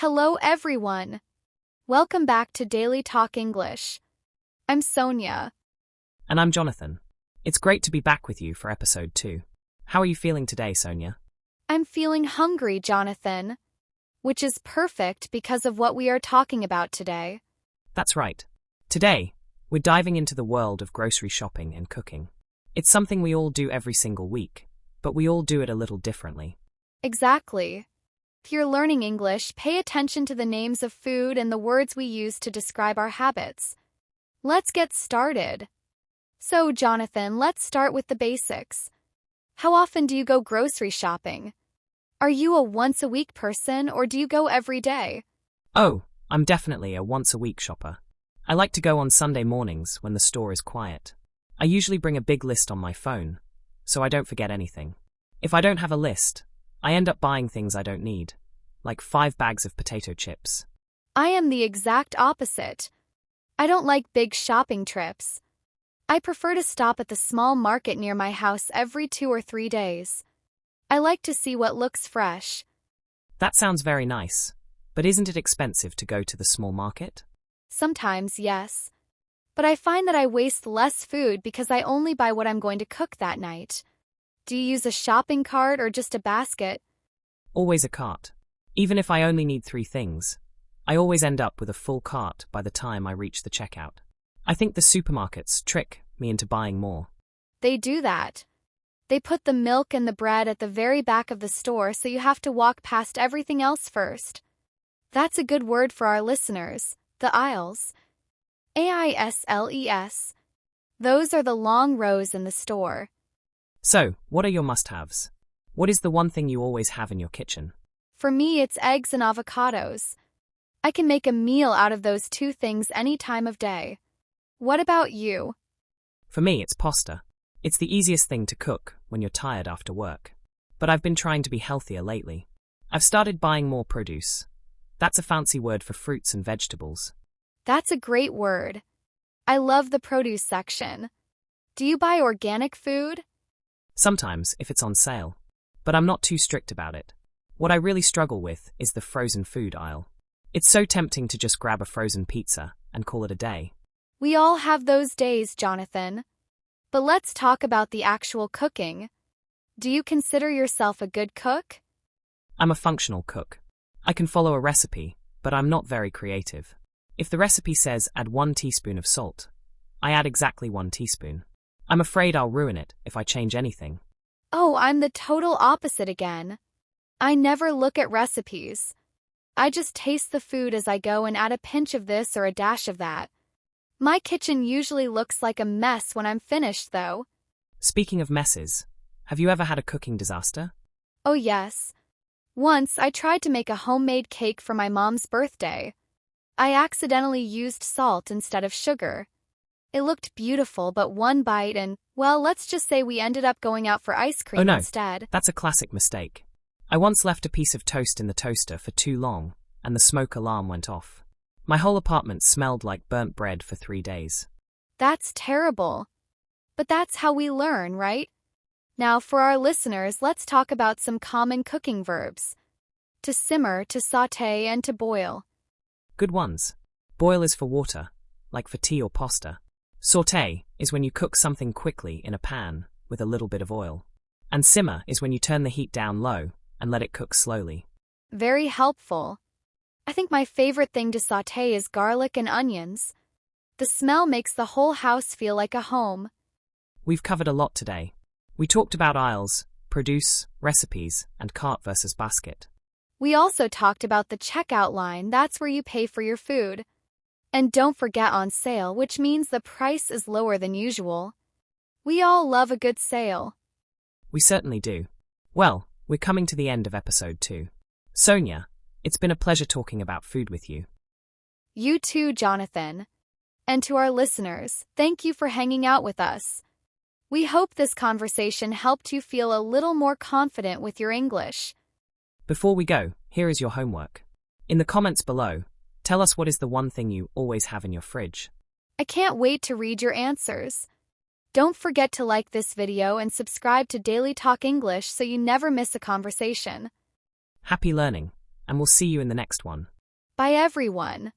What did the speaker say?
Hello everyone. Welcome back to Daily Talk English. I'm Sonia. And I'm Jonathan. It's great to be back with you for episode 2. How are you feeling today, Sonia? I'm feeling hungry, Jonathan, which is perfect because of what we are talking about today. That's right. Today, we're diving into the world of grocery shopping and cooking. It's something we all do every single week, but we all do it a little differently. Exactly. If you're learning English, pay attention to the names of food and the words we use to describe our habits. Let's get started. So, Jonathan, let's start with the basics. How often do you go grocery shopping? Are you a once-a-week person or do you go every day? Oh, I'm definitely a once-a-week shopper. I like to go on Sunday mornings when the store is quiet. I usually bring a big list on my phone, so I don't forget anything. If I don't have a list, I end up buying things I don't need, like 5 bags of potato chips. I am the exact opposite. I don't like big shopping trips. I prefer to stop at the small market near my house every 2 or 3 days. I like to see what looks fresh. That sounds very nice, but isn't it expensive to go to the small market? Sometimes, yes. But I find that I waste less food because I only buy what I'm going to cook that night. Do you use a shopping cart or just a basket? Always a cart. Even if I only need 3 things, I always end up with a full cart by the time I reach the checkout. I think the supermarkets trick me into buying more. They do that. They put the milk and the bread at the very back of the store, so you have to walk past everything else first. That's a good word for our listeners, the aisles. AISLES. Those are the long rows in the store. So, what are your must-haves? What is the one thing you always have in your kitchen? For me, it's eggs and avocados. I can make a meal out of those 2 things any time of day. What about you? For me, it's pasta. It's the easiest thing to cook when you're tired after work. But I've been trying to be healthier lately. I've started buying more produce. That's a fancy word for fruits and vegetables. That's a great word. I love the produce section. Do you buy organic food? Sometimes, if it's on sale. But I'm not too strict about it. What I really struggle with is the frozen food aisle. It's so tempting to just grab a frozen pizza and call it a day. We all have those days, Jonathan. But let's talk about the actual cooking. Do you consider yourself a good cook? I'm a functional cook. I can follow a recipe, but I'm not very creative. If the recipe says add 1 teaspoon of salt, I add exactly 1 teaspoon. I'm afraid I'll ruin it if I change anything. Oh, I'm the total opposite again. I never look at recipes. I just taste the food as I go and add a pinch of this or a dash of that. My kitchen usually looks like a mess when I'm finished, though. Speaking of messes, have you ever had a cooking disaster? Oh, yes. Once, I tried to make a homemade cake for my mom's birthday. I accidentally used salt instead of sugar. It looked beautiful, but one bite and, well, let's just say we ended up going out for ice cream instead. That's a classic mistake. I once left a piece of toast in the toaster for too long, and the smoke alarm went off. My whole apartment smelled like burnt bread for 3 days. That's terrible. But that's how we learn, right? Now, for our listeners, let's talk about some common cooking verbs. To simmer, to sauté, and to boil. Good ones. Boil is for water, like for tea or pasta. Sauté is when you cook something quickly in a pan with a little bit of oil. And simmer is when you turn the heat down low and let it cook slowly. Very helpful. I think my favorite thing to sauté is garlic and onions. The smell makes the whole house feel like a home. We've covered a lot today. We talked about aisles, produce, recipes, and cart versus basket. We also talked about the checkout line. That's where you pay for your food. And don't forget on sale, which means the price is lower than usual. We all love a good sale. We certainly do. Well, we're coming to the end of episode 2. Sonia, it's been a pleasure talking about food with you. You too, Jonathan. And to our listeners, thank you for hanging out with us. We hope this conversation helped you feel a little more confident with your English. Before we go, here is your homework. In the comments below, tell us what is the one thing you always have in your fridge. I can't wait to read your answers. Don't forget to like this video and subscribe to Daily Talk English so you never miss a conversation. Happy learning, and we'll see you in the next one. Bye everyone.